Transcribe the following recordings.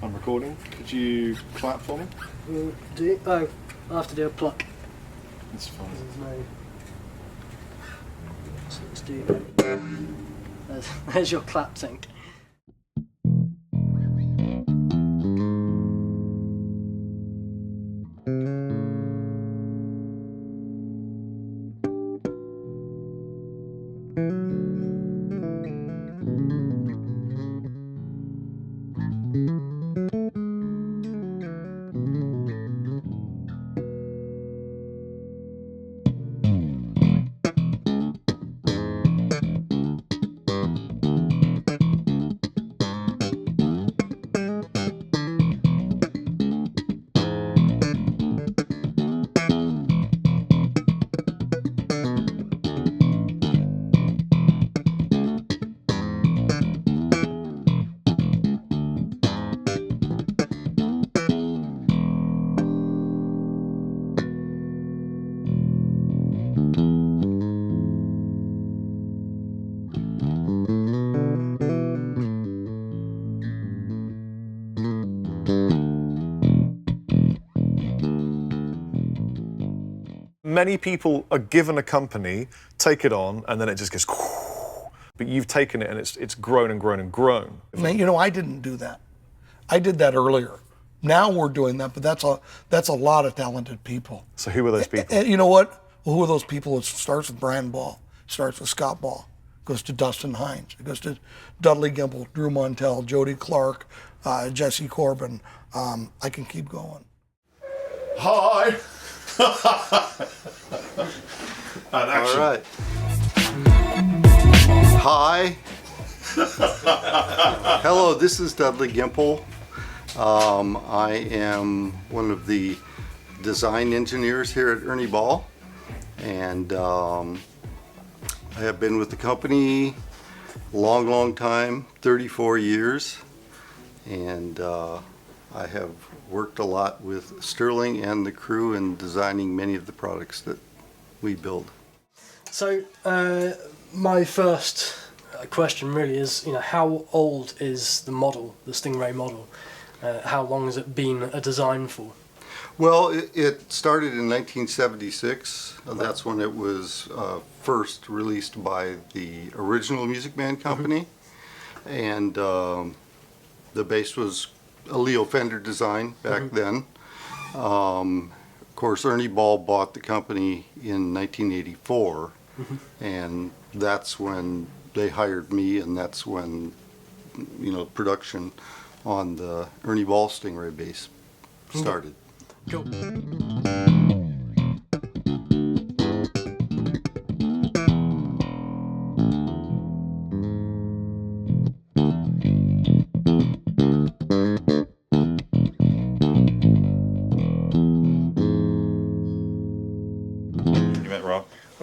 I'm recording. Could you clap for me? Oh, I have to do a pluck. That's fine. There's no... So let's do... There's your clap sync. Many people are given a company, take it on, and then it just goes. But you've taken it and it's grown and grown and grown. You know, I didn't do that. I did that earlier. Now we're doing that, but that's a lot of talented people. So who are those people? And you know what? Well, who are those people? It starts with Brian Ball, starts with Scott Ball, goes to Dustin Hines, it goes to Dudley Gimple, Drew Montel, Jody Clark, Jesse Corbin. I can keep going. Hi. All right. Hi. Hello, this is Dudley Gimple. I am one of the design engineers here at Ernie Ball, and I have been with the company a long time, 34 years, and I have worked a lot with Sterling and the crew in designing many of the products that we build. So, my first question really is, how old is the model, the Stingray model? How long has it been a design for? Well, it started in 1976. That's when it was first released by the original Music Man company. And the base was a Leo Fender design back then. Of course, Ernie Ball bought the company in 1984, and that's when they hired me, and that's when, production on the Ernie Ball Stingray bass started. Cool.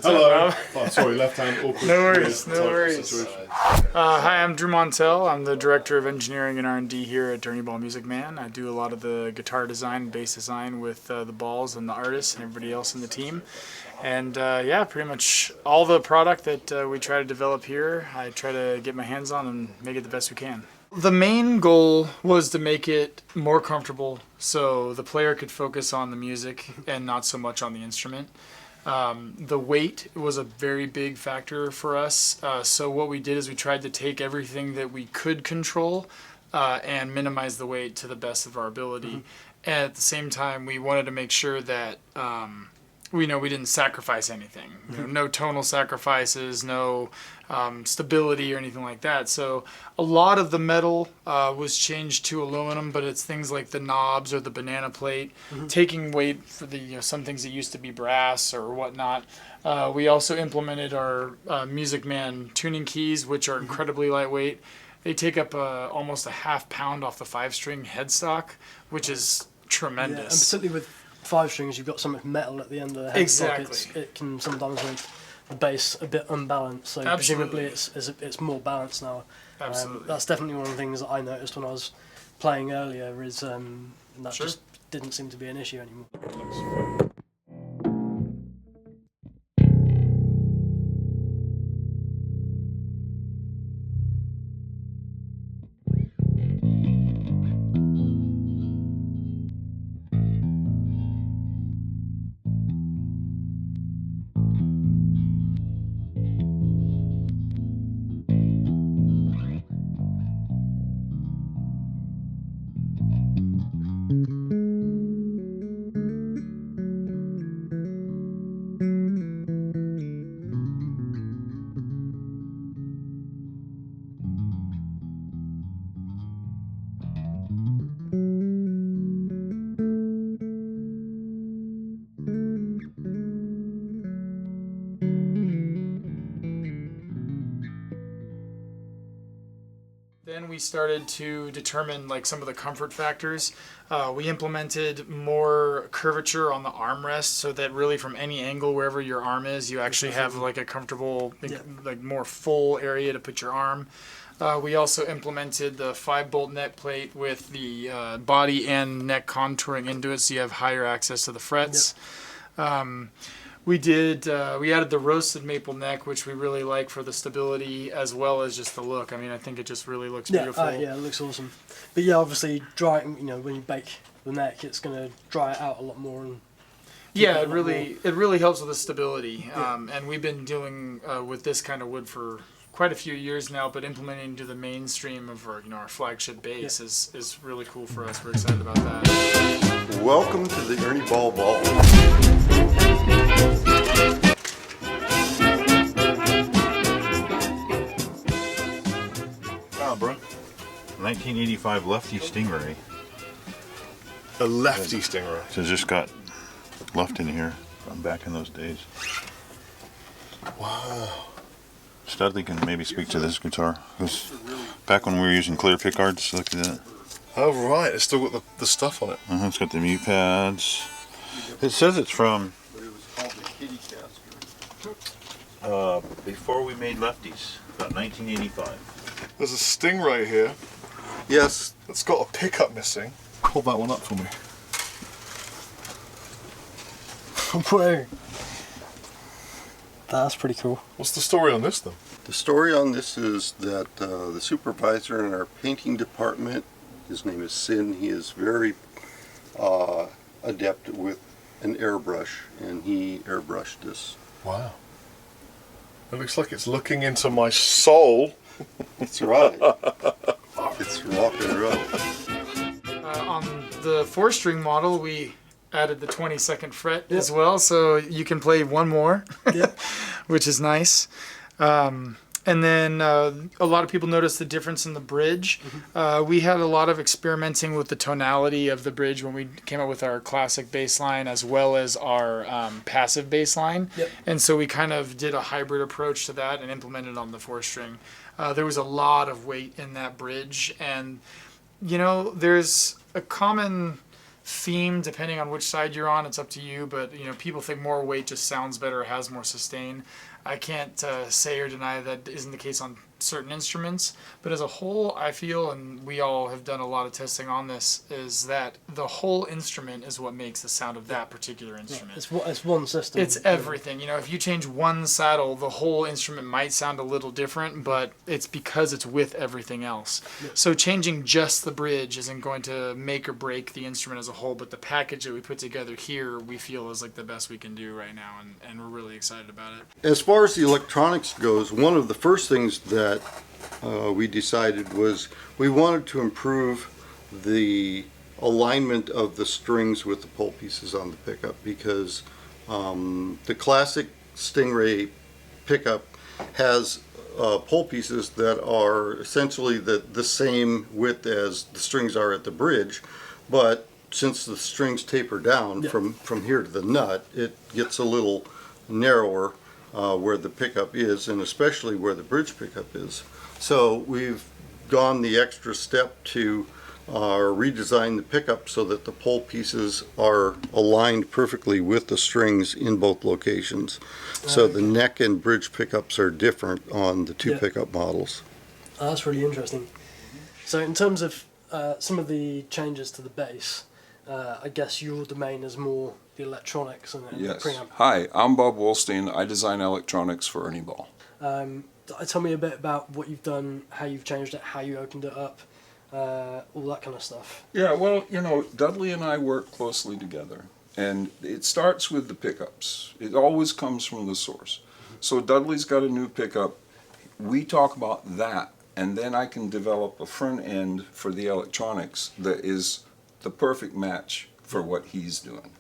Hello. Up, oh, sorry, left hand. Awkward. No worries, no worries. Hi, I'm Drew Montel. I'm the Director of Engineering and R&D here at Ernie Ball Music Man. I do a lot of the guitar design and bass design with the balls and the artists and everybody else in the team. And yeah, pretty much all the product that we try to develop here, I try to get my hands on and make it the best we can. The main goal was to make it more comfortable so the player could focus on the music and not so much on the instrument. The weight was a very big factor for us, so what we did is we tried to take everything that we could control and minimize the weight to the best of our ability. And at the same time, we wanted to make sure that we didn't sacrifice anything. No tonal sacrifices, no stability or anything like that. So a lot of the metal was changed to aluminum, but it's things like the knobs or the banana plate, taking weight for the some things that used to be brass or whatnot. We also implemented our Music Man tuning keys, which are incredibly lightweight. They take up almost a half pound off the 5-string headstock, which is tremendous. Yeah, and particularly with 5 strings, you've got something metal at the end of the headstock. Exactly. It can sometimes make the bass a bit unbalanced, so presumably it's more balanced now. Absolutely. That's definitely one of the things that I noticed when I was playing earlier, is that just didn't seem to be an issue anymore. we started to determine like some of the comfort factors. We implemented more curvature on the armrest so that really from any angle, wherever your arm is, you actually have like a comfortable, like more full area to put your arm. We also implemented the 5-bolt neck plate with the body and neck contouring into it, so you have higher access to the frets. We added the roasted maple neck, which we really like for the stability as well as just the look. I mean, I think it just really looks beautiful. Yeah, it looks awesome. But yeah, obviously, when you bake the neck, it's going to dry it out a lot more. And yeah, it really helps with the stability. And we've been dealing with this kind of wood for quite a few years now, but implementing to the mainstream of our flagship base is really cool for us. We're excited about that. Welcome to the Ernie Ball Ball. Wow, bro. 1985 Lefty Stingray. A lefty Stingray. So just got left in here. I'm back in those days. Wow. Studley can maybe speak to this guitar. Because back when we were using clear pickguards, look at that. Oh, right. It's still got the stuff on it. It's got the mute pads. It says it's from before we made lefties, about 1985. There's a Stingray here. Yes. It's got a pickup missing. Hold that one up for me. Whoa. That's pretty cool. What's the story on this, then? The story on this is that the supervisor in our painting department, his name is Sin, he is very adept with an airbrush, and he airbrushed this. Wow. It looks like it's looking into my soul. That's right. It's rock and roll. On the 4-string model, we added the 22nd fret as well, so you can play one more, which is nice. And then a lot of people noticed the difference in the bridge. We had a lot of experimenting with the tonality of the bridge when we came up with our classic bass line as well as our passive bass line. And so we kind of did a hybrid approach to that and implemented on the 4-string. There was a lot of weight in that bridge, and there's a common theme depending on which side you're on. It's up to you, but people think more weight just sounds better, has more sustain. I can't say or deny that isn't the case on certain instruments, but as a whole, I feel, and we all have done a lot of testing on this, is that the whole instrument is what makes the sound of that particular instrument. It's one system. It's everything. If you change one saddle, the whole instrument might sound a little different, but it's because it's with everything else. So changing just the bridge isn't going to make or break the instrument as a whole, but the package that we put together here, we feel is like the best we can do right now, and we're really excited about it. As far as the electronics goes, one of the first things that we decided was we wanted to improve the alignment of the strings with the pole pieces on the pickup, because the classic Stingray pickup has pole pieces that are essentially the same width as the strings are at the bridge, but since the strings taper down from here to the nut, it gets a little narrower where the pickup is, and especially where the bridge pickup is. So we've gone the extra step to redesign the pickup so that the pole pieces are aligned perfectly with the strings in both locations. So the neck and bridge pickups are different on the two pickup models. That's really interesting. So in terms of some of the changes to the bass, I guess your domain is more the electronics and the preamp. Hi, I'm Bob Wolstein. I design electronics for Ernie Ball. Tell me a bit about what you've done, how you've changed it, how you opened it up, all that kind of stuff. Yeah, well, Dudley and I work closely together, and it starts with the pickups. It always comes from the source. So Dudley's got a new pickup. We talk about that, and then I can develop a front end for the electronics that is the perfect match for what he's doing.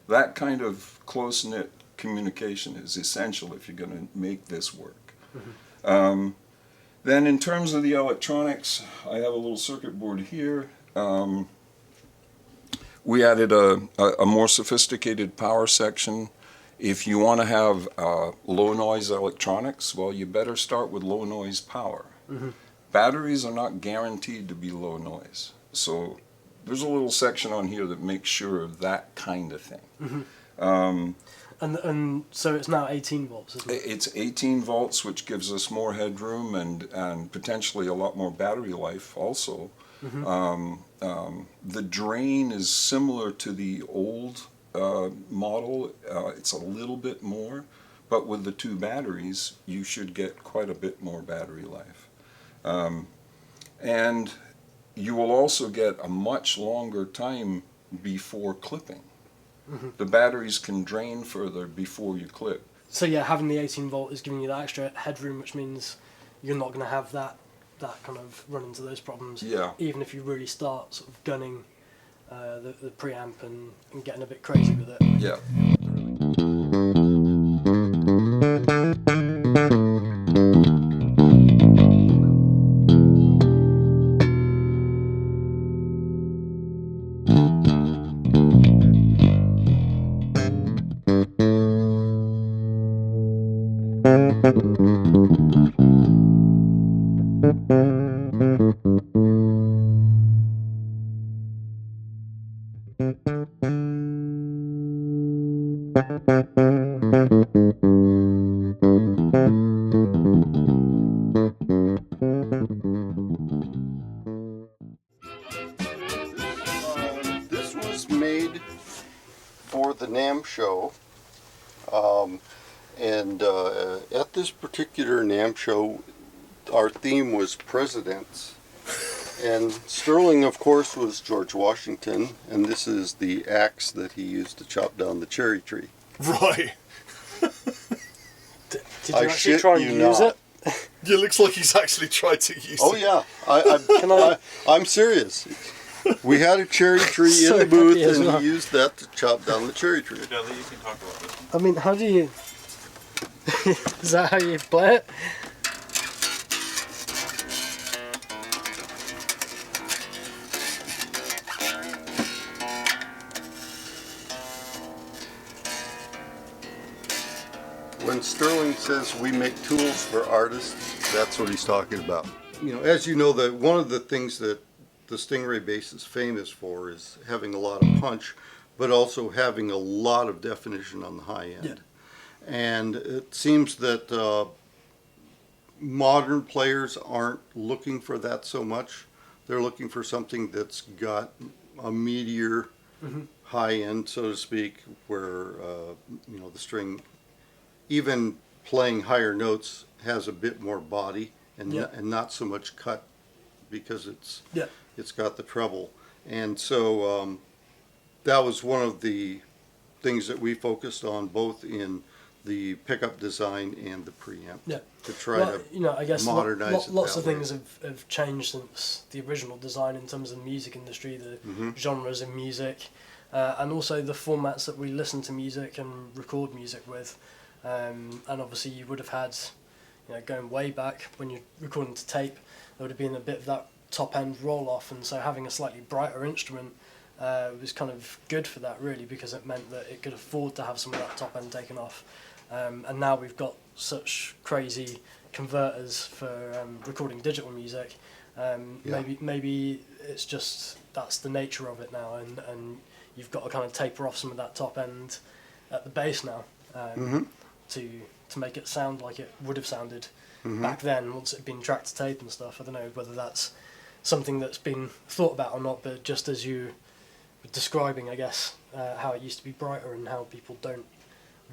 That kind of close-knit communication is essential if you're going to make this work. Then in terms of the electronics, I have a little circuit board here. We added a more sophisticated power section. If you want to have low noise electronics, well, you better start with low noise power. batteries are not guaranteed to be low noise. So there's a little section on here that makes sure of that kind of thing. And so it's now 18 volts, isn't it? It's 18 volts, which gives us more headroom and potentially a lot more battery life also. The drain is similar to the old model. It's a little bit more, but with the 2 batteries, you should get quite a bit more battery life. And you will also get a much longer time before clipping. The batteries can drain further before you clip. So yeah, having the 18 volt is giving you that extra headroom, which means you're not going to have that kind of run into those problems. Yeah. Even if you really start sort of gunning the preamp and getting a bit crazy with it. Yeah. This was made for the NAMM show, and at this particular NAMM show, our theme was presidents. And Sterling, of course, was George Washington, and this is the axe that he used to chop down the cherry tree. Right. Did you I actually shit try and you use not. it? Yeah, it looks like he's actually tried to use Oh it. yeah, I'm serious. We had a cherry tree So in the booth, happy as and well. he used that to chop down the cherry tree. Dudley, you can talk about this. I mean, how do you... Is that how you play it? When Sterling says we make tools for artists, that's what he's talking about. You know, as you know, that one of the things that the Stingray bass is famous for is having a lot of punch, but also having a lot of definition on the high end. Yeah. And it seems that modern players aren't looking for that so much. They're looking for something that's got a meatier high end, so to speak, where you know, the string, even playing higher notes, has a bit more body and Yeah. and not so much cut, because Yeah. it's got the treble. And so that was one of the things that we focused on, both in the pickup design and the preamp, Yeah. to try Well, to you know, I guess modernize it lots that of way. things have changed since the original design in terms of the music industry, the genres in music, and also the formats that we listen to music and record music with. And obviously you would have had, you know, going way back when you're recording to tape, there would have been a bit of that top end roll off, and so having a slightly brighter instrument was kind of good for that, really, because it meant that it could afford to have some of that top end taken off. And now we've got such crazy converters for recording digital music. Maybe it's just that's the nature of it now, and you've got to kind of taper off some of that top end at the bass now to make it sound like it would have sounded back then once it had been tracked to tape and stuff. I don't know whether that's something that's been thought about or not, but just as you were describing, I guess, how it used to be brighter and how people don't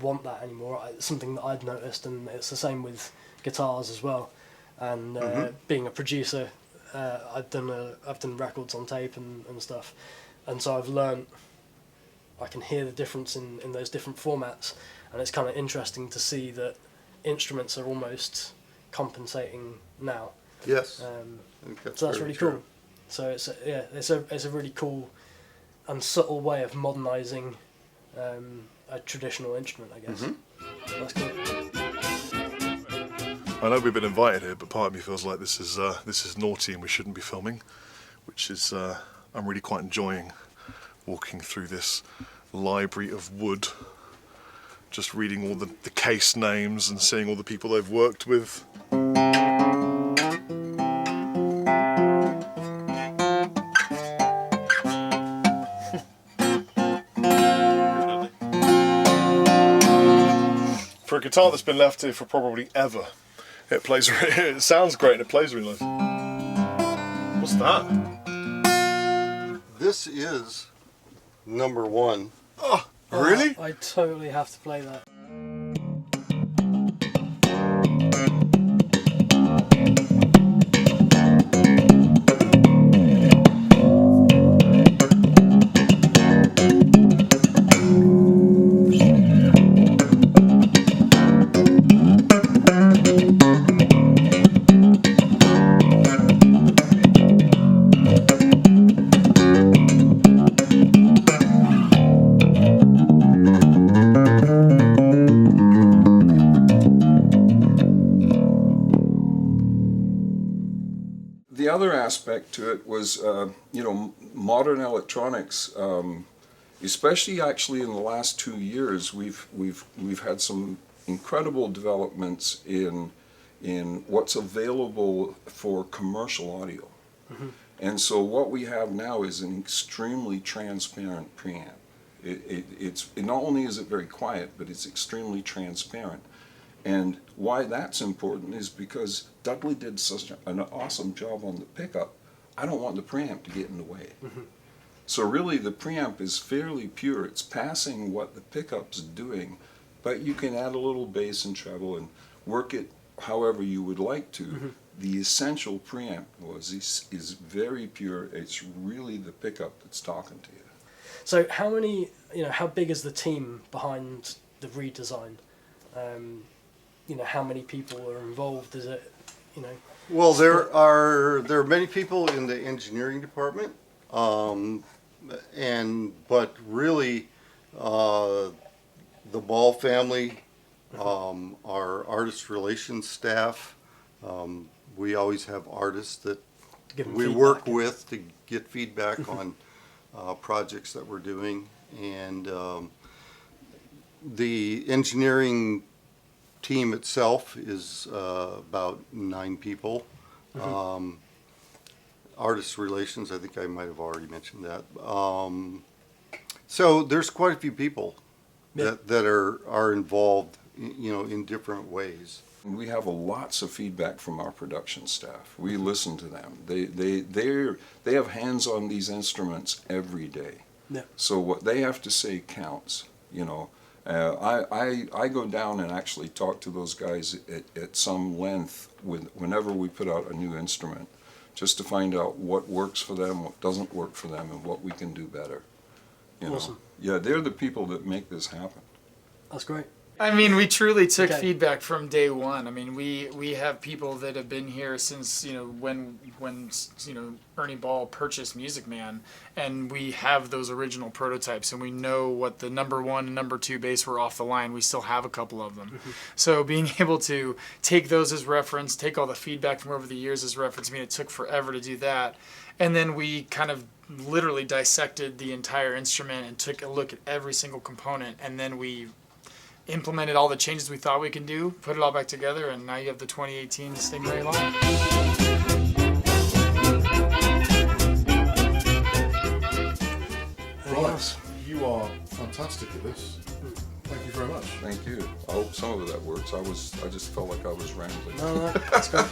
want that anymore, it's something that I'd noticed, and it's the same with guitars as well. And being a producer, I've done records on tape and stuff, and so I've learnt, I can hear the difference in those different formats, and it's kind of interesting to see that instruments are almost compensating now. Yes, I think So that's very really true. cool. So it's a really cool and subtle way of modernising a traditional instrument, I guess. That's cool. I know we've been invited here, but part of me feels like this is naughty and we shouldn't be filming, which is I'm really quite enjoying walking through this library of wood, just reading all the case names and seeing all the people they've worked with. guitar that's been left here for probably ever. It plays. It sounds great and it plays really nice. What's that? This is number one. Oh, really? I totally have to play that. The other aspect to it was, modern electronics, especially actually in the last 2 years, we've had some incredible developments in what's available for commercial audio. Mm-hmm. And so what we have now is an extremely transparent preamp. It's not only is it very quiet, but it's extremely transparent. And why that's important is because Dudley did such an awesome job on the pickup. I don't want the preamp to get in the way. Mm-hmm. So really the preamp is fairly pure. It's passing what the pickup's doing, but you can add a little bass and treble and work it however you would like to. Mm-hmm. The essential preamp is very pure. It's really the pickup that's talking to you. So how big is the team behind the redesign? How many people are involved? Is it, Well, there are many people in the engineering department, but really, the Ball family, our artist relations staff. We always have artists that we work with to get feedback on projects that we're doing, and the engineering team itself is about 9 people. Mm-hmm. Artist relations, I think I might have already mentioned that. So there's quite a few people that are involved, in different ways. We have lots of feedback from our production staff. We listen to them. They have hands on these instruments every day. Yeah. So what they have to say counts. I go down and actually talk to those guys at some length whenever we put out a new instrument, just to find out what works for them, what doesn't work for them, and what we can do better. Awesome. Yeah, they're the people that make this happen. That's great. I mean, we truly took feedback from day one. I mean, we have people that have been here since, when Ernie Ball purchased Music Man, and we have those original prototypes, and we know what the number 1 and number 2 bass were off the line. We still have a couple of them. Mm-hmm. So being able to take those as reference, take all the feedback from over the years as reference, it took forever to do that. And then we kind of literally dissected the entire instrument and took a look at every single component, and then we implemented all the changes we thought we could do, put it all back together, and now you have the 2018 Stingray line. Right, you are fantastic at this. Thank you very much. Thank you. I hope some of that works. I just felt like I was rambling. No, that's good.